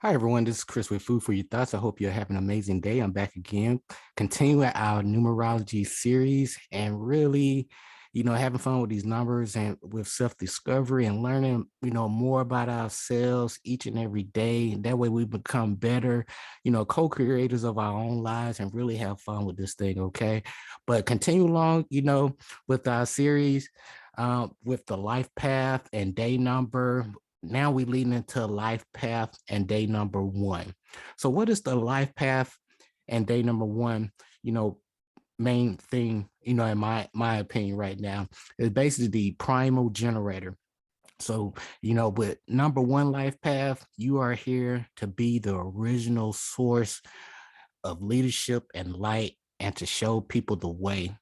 Hi, everyone. This is Chris with Food for Your Thoughts. I hope you're having an amazing day. I'm back again, continuing our numerology series and really, having fun with these numbers and with self-discovery and learning, more about ourselves each and every day. That way we become better, co-creators of our own lives and really have fun with this thing. Okay. But continue along, with our series with the life path and day number. Now we lead into life path and day number one. So what is the life path and day number one? Main thing, in my opinion right now is basically the primal generator. So, with number one life path, you are here to be the original source of leadership and light and to show people the way.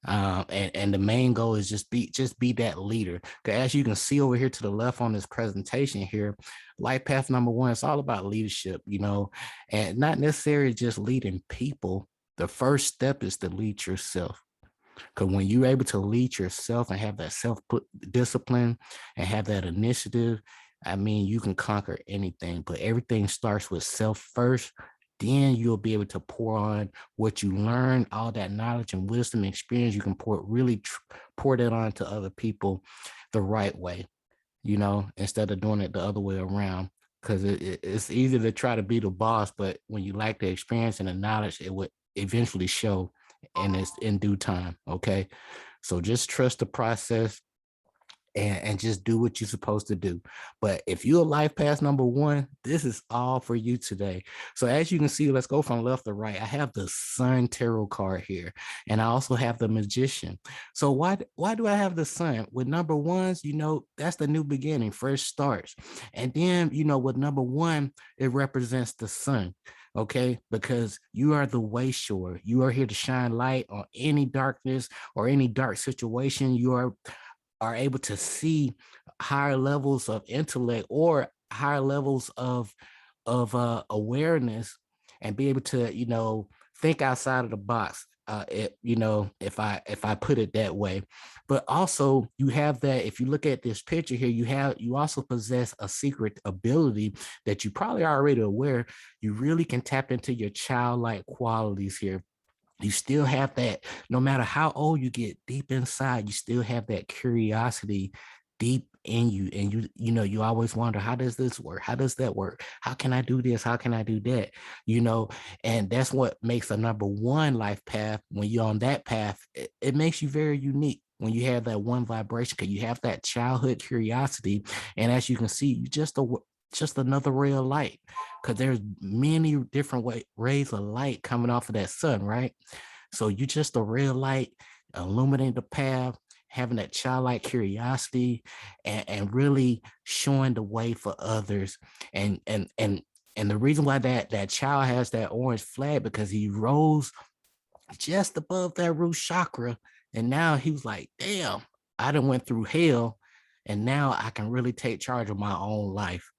And the main goal is just be that leader. Because as you can see over here to the left on this presentation here, life path number one, it's all about leadership, and not necessarily just leading people. The first step is to lead yourself. Because when you're able to lead yourself and have that self discipline and have that initiative, I mean, you can conquer anything, but everything starts with self first. Then you'll be able to pour on what you learn, all that knowledge and wisdom and experience. You can pour that on to other people the right way, instead of doing it the other way around. Because it's easy to try to be the boss, but when you lack the experience and the knowledge, it would eventually show, and it's in due time. Okay. So just trust the process and just do what you're supposed to do. But if you're a life path number one, this is all for you today. So as you can see, let's go from left to right. I have the Sun Tarot card here, and I also have the Magician. So why do I have the Sun? With number ones, that's the new beginning, fresh starts. And then, with number one, it represents the sun. Okay, because you are the way shower. You are here to shine light on any darkness or any dark situation. You are able to see higher levels of intellect or higher levels of awareness, and be able to think outside of the box, if I put it that way. But also you have that, if you look at this picture here, you also possess a secret ability that you probably are already aware. You really can tap into your childlike qualities here. You still have that, no matter how old you get, deep inside, you still have that curiosity deep in you. And you always wonder, how does this work? How does that work? How can I do this? How can I do that? And that's what makes a number one life path. When you're on that path, it makes you very unique when you have that one vibration, because you have that childhood curiosity. And as you can see, you just another ray of light, because there's many different rays of light coming off of that sun, right? So you just a ray of light illuminating the path, having that childlike curiosity, and really showing the way for others. And the reason why that child has that orange flag, because he rose just above that root chakra, and now he was like, damn, I done went through hell, and now I can really take charge of my own life.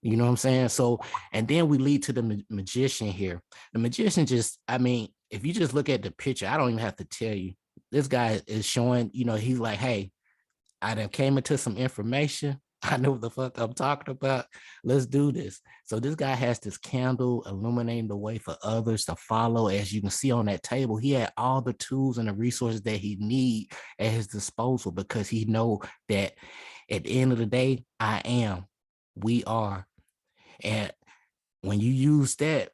You know what I'm saying? So, and then we lead to the Magician here. The Magician just, I mean, if you just look at the picture, I don't even have to tell you. This guy is showing, he's like, hey, I done came into some information. I know what the fuck I'm talking about. Let's do this. So this guy has this candle illuminating the way for others to follow. As you can see on that table, he had all the tools and the resources that he need at his disposal, because he know that at the end of the day, we are. And when you use that,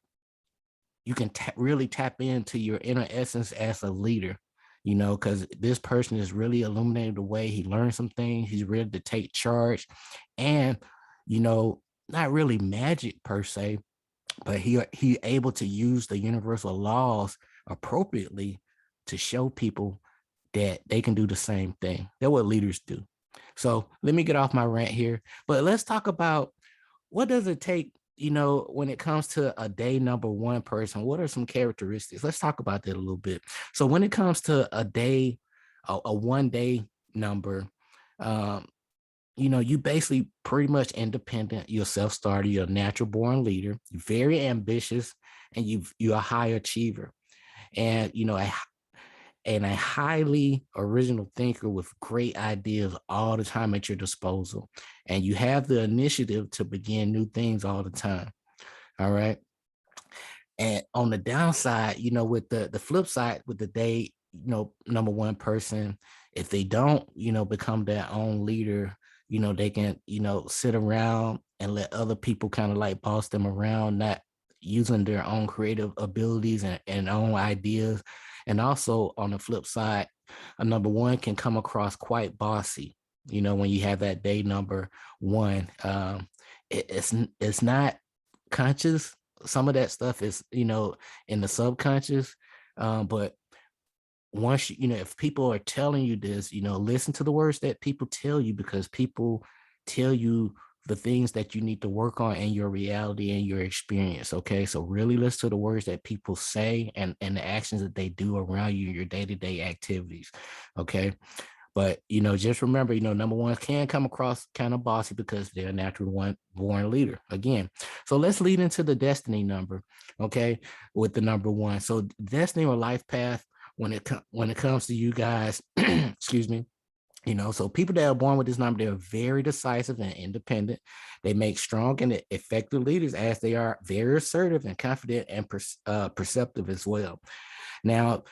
you can really tap into your inner essence as a leader, because this person is really illuminating the way. He learned some things. He's ready to take charge, and, not really magic per se, but he able to use the universal laws appropriately to show people that they can do the same thing. That's what leaders do. So let me get off my rant here, but let's talk about, what does it take, when it comes to a day number one person? What are some characteristics? Let's talk about that a little bit. So when it comes to a 1 day number, um, you basically pretty much independent, you're self-starter, you're a natural born leader, you're very ambitious, and you're a high achiever. And a highly original thinker with great ideas all the time at your disposal. And you have the initiative to begin new things all the time. All right. And on the downside, with the flip side, with the day, number one person, if they don't, become their own leader, they can, sit around and let other people kind of like boss them around, not using their own creative abilities and own ideas. And also on the flip side, a number one can come across quite bossy, when you have that day number one. It's not conscious. Some of that stuff is, in the subconscious. But once if people are telling you this, listen to the words that people tell you, because people tell you the things that you need to work on in your reality and your experience. Okay. So really listen to the words that people say and the actions that they do around you, your day-to-day activities. Okay. But just remember, number ones can come across kind of bossy because they're a natural one born leader. Again, so let's lead into the destiny number, okay, with the number one. So destiny or life path, when it comes to you guys, excuse me. So people that are born with this number, they're very decisive and independent. They make strong and effective leaders, as they are very assertive and confident and perceptive as well. Now,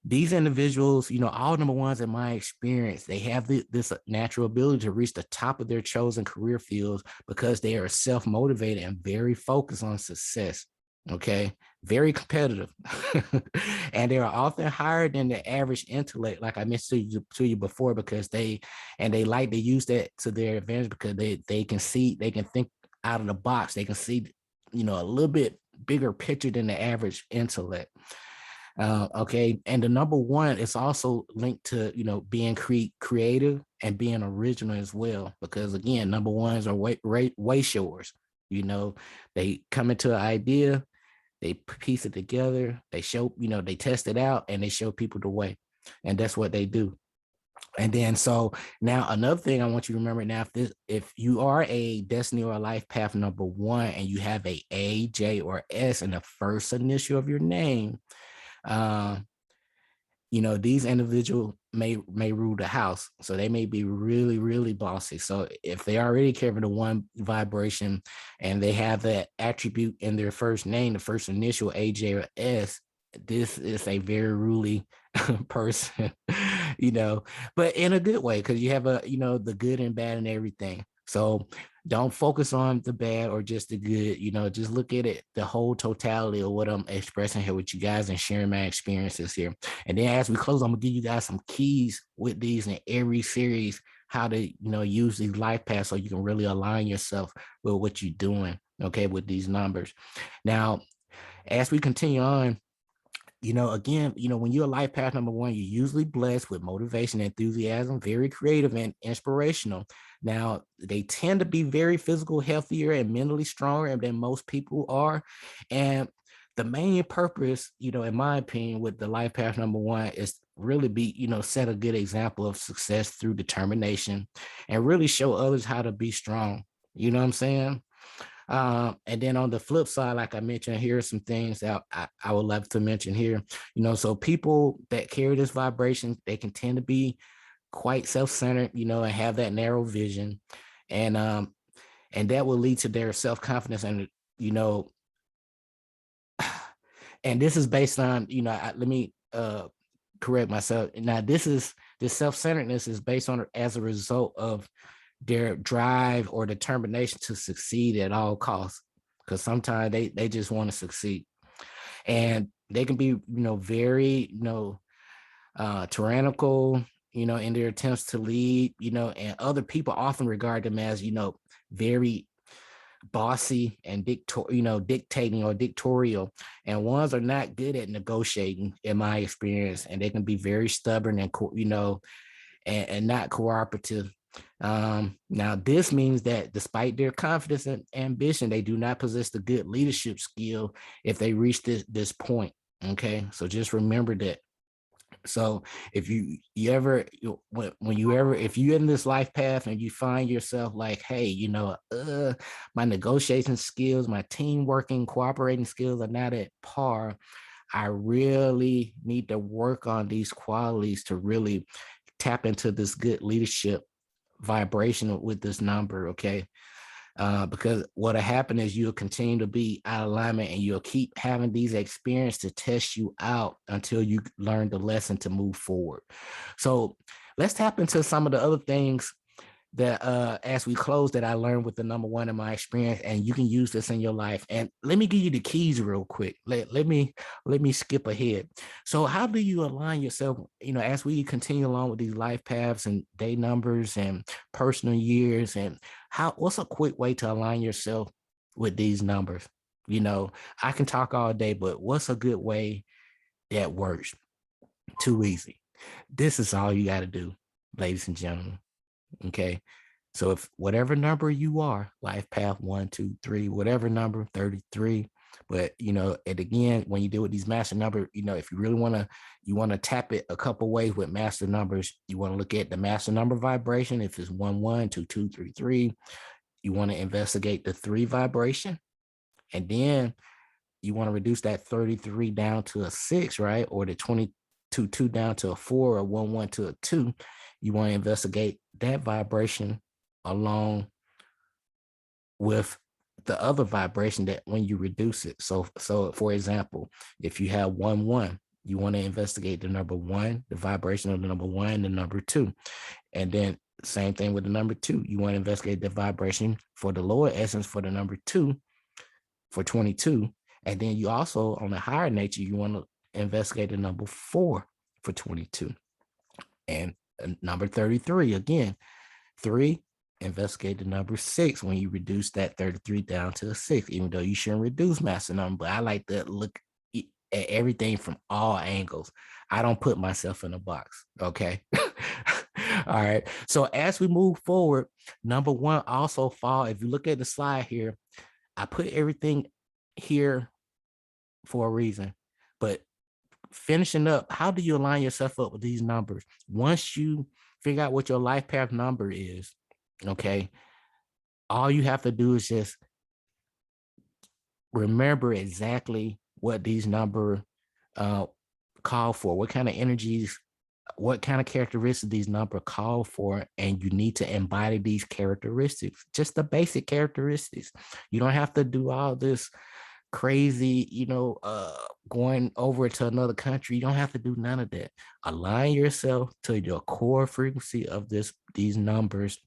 these individuals, all number ones in my experience, they have this natural ability to reach the top of their chosen career fields because they are self-motivated and very focused on success. Okay. Very competitive. And they are often higher than the average intellect, like I mentioned to you before, because they like to use that to their advantage, because they can think out of the box. They can see, a little bit bigger picture than the average intellect. Okay. And the number one is also linked to, being creative and being original as well. Because again, number ones are way showers. They come into an idea, they piece it together, they show, they test it out and they show people the way. And that's what they do. And then, so now another thing I want you to remember now, if you are a destiny or a life path number one and you have A, J, or S in the first initial of your name, uh, these individuals may rule the house. So they may be really, really bossy. So if they already carry the one vibration and they have that attribute in their first name, the first initial AJ or S, this is a very ruly person, but in a good way, because you have the good and bad and everything. So don't focus on the bad or just the good, just look at it, the whole totality of what I'm expressing here with you guys and sharing my experiences here. And then as we close, I'm gonna give you guys some keys with these in every series, how to, use these life paths so you can really align yourself with what you're doing, okay, with these numbers. Now, as we continue on, again, when you're a life path number one, you're usually blessed with motivation, enthusiasm, very creative and inspirational. Now, they tend to be very physical, healthier, and mentally stronger than most people are. And the main purpose, in my opinion, with the life path number one is really be, set a good example of success through determination and really show others how to be strong. You know what I'm saying? And then on the flip side, like I mentioned, here are some things that I would love to mention here. So people that carry this vibration, they can tend to be quite self-centered, and have that narrow vision. And that will lead to their self-confidence and, and this is based on, let me correct myself. Now, this self-centeredness is based on as a result of their drive or determination to succeed at all costs, because sometimes they just want to succeed, and they can be very tyrannical in their attempts to lead, and other people often regard them as very bossy and dictating or dictatorial, and ones are not good at negotiating in my experience, and they can be very stubborn and and not cooperative. Now, this means that despite their confidence and ambition, they do not possess the good leadership skill if they reach this point. Okay, so just remember that. So if you ever if you're in this life path and you find yourself like, hey, my negotiation skills, my team working, cooperating skills are not at par, I really need to work on these qualities to really tap into this good leadership vibration with this number. Okay. Because what'll happen is you'll continue to be out of alignment and you'll keep having these experiences to test you out until you learn the lesson to move forward. So let's tap into some of the other things that as we close that I learned with the number one in my experience, and you can use this in your life. And let me give you the keys real quick. Let me skip ahead. So how do you align yourself, as we continue along with these life paths and day numbers and personal years, and what's a quick way to align yourself with these numbers? I can talk all day, but what's a good way that works? Too easy. This is all you got to do, ladies and gentlemen. Okay. So if whatever number you are, life path 1, 2, 3, whatever number, 33. But and again, when you deal with these master numbers, if you really you want to tap it a couple ways with master numbers, you want to look at the master number vibration. If it's 1, 1, 2, 2, 3, 3, you want to investigate the 3 vibration. And then you want to reduce that 33 down to a 6, right? Or the 22, 2 down to a 4, or 1, 1 to a 2. You want to investigate that vibration along with the other vibration that when you reduce it. So for example, if you have 1, 1, you want to investigate the number 1, the vibration of the number 1, the number 2. And then same thing with the number 2. You want to investigate the vibration for the lower essence for the number 2 for 22. And then you also, on the higher nature, you want to investigate the number 4 for 22. And number 33, again, 3, investigate the number 6 when you reduce that 33 down to a 6, even though you shouldn't reduce master number. But I like to look at everything from all angles. I don't put myself in a box. Okay. All right. So as we move forward, number 1 also fall. If you look at the slide here, I put everything here for a reason. But finishing up, how do you align yourself up with these numbers? Once you figure out what your life path number is, okay, all you have to do is just remember exactly what these numbers call for, what kind of energies, what kind of characteristics these numbers call for, and you need to embody these characteristics, just the basic characteristics. You don't have to do all this crazy, going over to another country. You don't have to do none of that. Align yourself to your core frequency of these numbers.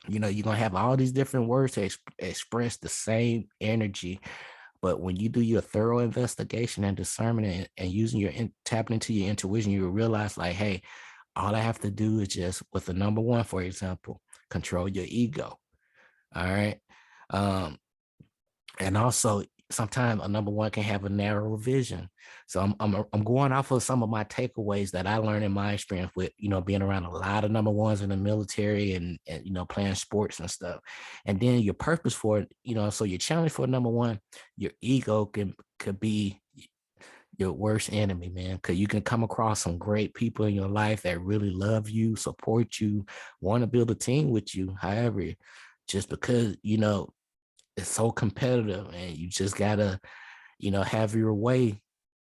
You're gonna have all these different words to express the same energy. But when you do your thorough investigation and discernment and using tapping into your intuition, you will realize, like, hey, all I have to do is just, with the number 1, for example, control your ego. All right. And also, sometimes a number 1 can have a narrow vision. So I'm going off of some of my takeaways that I learned in my experience with, being around a lot of number 1s in the military and playing sports and stuff. And then your purpose for it, so your challenge for number 1, your ego could be your worst enemy, man, because you can come across some great people in your life that really love you, support you, want to build a team with you. However, just because, it's so competitive and you just gotta, have your way.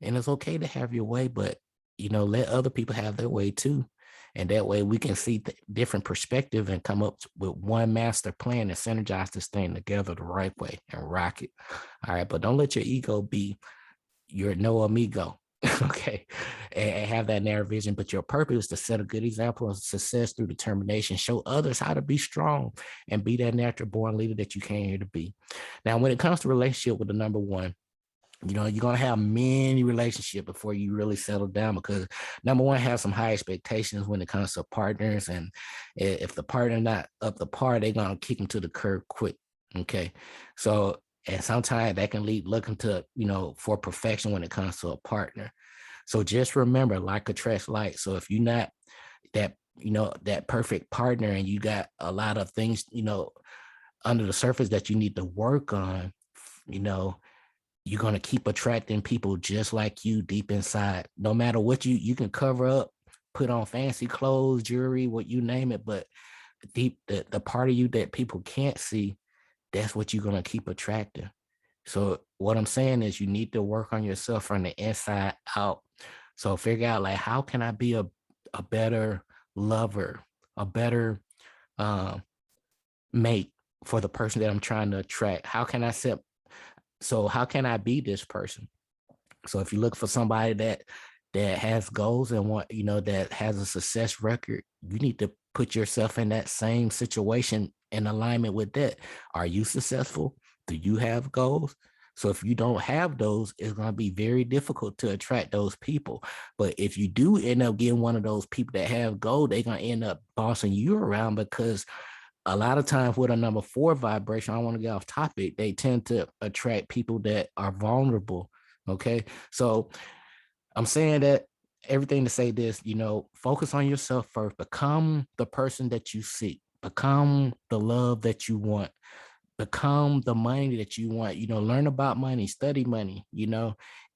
And it's okay to have your way, but, let other people have their way too. And that way we can see different perspective and come up with one master plan and synergize this thing together the right way and rock it. All right. But don't let your ego be your no amigo. Okay. And have that narrow vision, but your purpose is to set a good example of success through determination, show others how to be strong and be that natural born leader that you came here to be. Now, when it comes to relationship with the number 1, you're going to have many relationships before you really settle down, because number 1 has some high expectations when it comes to partners. And if the partner not up to par, they're going to kick them to the curb quick. Okay. So, and sometimes that can lead looking to, for perfection when it comes to a partner. So just remember, like attracts like. So if you're not that, that perfect partner and you got a lot of things, under the surface that you need to work on, you're going to keep attracting people just like you deep inside. No matter what you can cover up, put on fancy clothes, jewelry, what you name it, but deep, the part of you that people can't see, that's what you're going to keep attracting. So what I'm saying is you need to work on yourself from the inside out. So figure out, like, how can I be a better lover, a better mate, for the person that I'm trying to attract? How can I set, so how can I be this person? So if you look for somebody that has goals and want, that has a success record, you need to put yourself in that same situation in alignment with that. Are you successful? Do you have goals? So if you don't have those, it's going to be very difficult to attract those people. But if you do end up getting one of those people that have goals, they're going to end up bossing you around, because a lot of times with a number 4 vibration, I want to get off topic, they tend to attract people that are vulnerable. Okay. So I'm saying that everything to say this, focus on yourself first, become the person that you seek, become the love that you want, become the money that you want, learn about money, study money,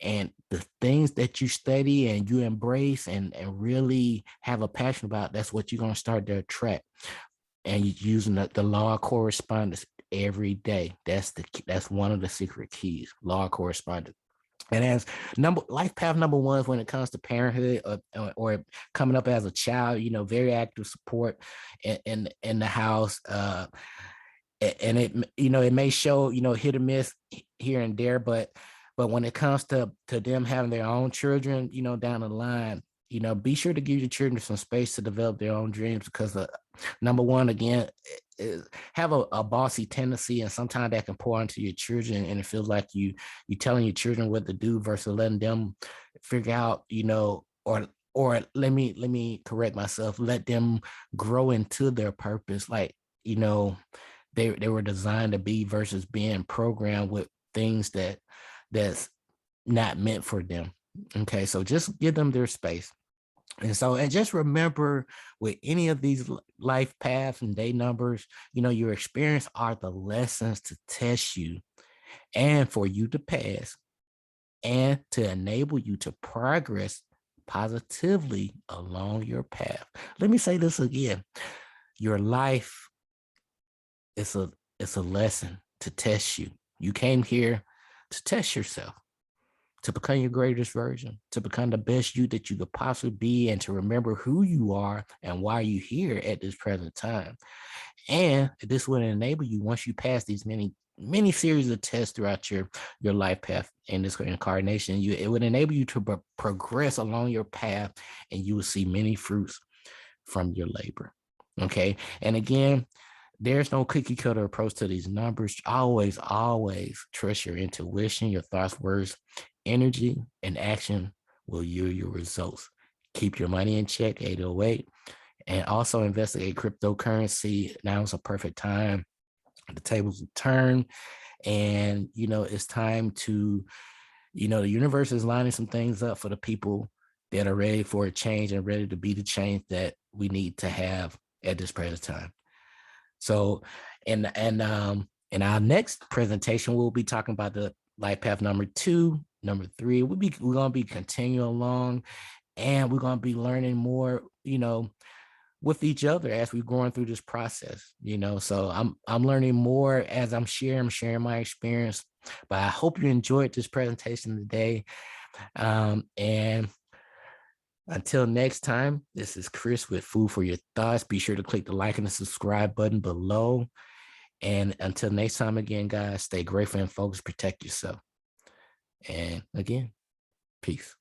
and the things that you study and you embrace and really have a passion about, that's what you're going to start to attract. And you're using the law of correspondence every day. That's one of the secret keys, law of correspondence. And as life path number 1 when it comes to parenthood or coming up as a child, very active support in the house. And it may show, hit or miss here and there, but when it comes to them having their own children, down the line, be sure to give your children some space to develop their own dreams, because number 1, again, is have a bossy tendency, and sometimes that can pour into your children, and it feels like you telling your children what to do versus letting them figure out, or let me correct myself, let them grow into their purpose, like, they were designed to be, versus being programmed with things that's not meant for them. Okay, so just give them their space. And just remember, with any of these life paths and day numbers, your experience are the lessons to test you and for you to pass and to enable you to progress positively along your path. Let me say this again. Your life is a lesson to test you. You came here to test yourself, to become your greatest version, to become the best you that you could possibly be, and to remember who you are and why you're here at this present time. And this will enable you, once you pass these many series of tests throughout your life path in this incarnation, it would enable you to progress along your path, and you will see many fruits from your labor. Okay. And again, there's no cookie cutter approach to these numbers. Always trust your intuition, your thoughts, words, energy, and action will yield your results. Keep your money in check, 808, and also investigate cryptocurrency. Now is a perfect time. The tables will turn, and it's time to, the universe is lining some things up for the people that are ready for a change and ready to be the change that we need to have at this present time. So, in our next presentation, we'll be talking about the life path number 2, number 3. We're gonna be continuing along, and we're gonna be learning more, with each other as we're going through this process. So I'm learning more as I'm sharing my experience. But I hope you enjoyed this presentation today. And until next time, this is Chris with Food for Your Thoughts. Be sure to click the like and the subscribe button below. And until next time, again, guys, stay grateful and focused, protect yourself. And again, peace.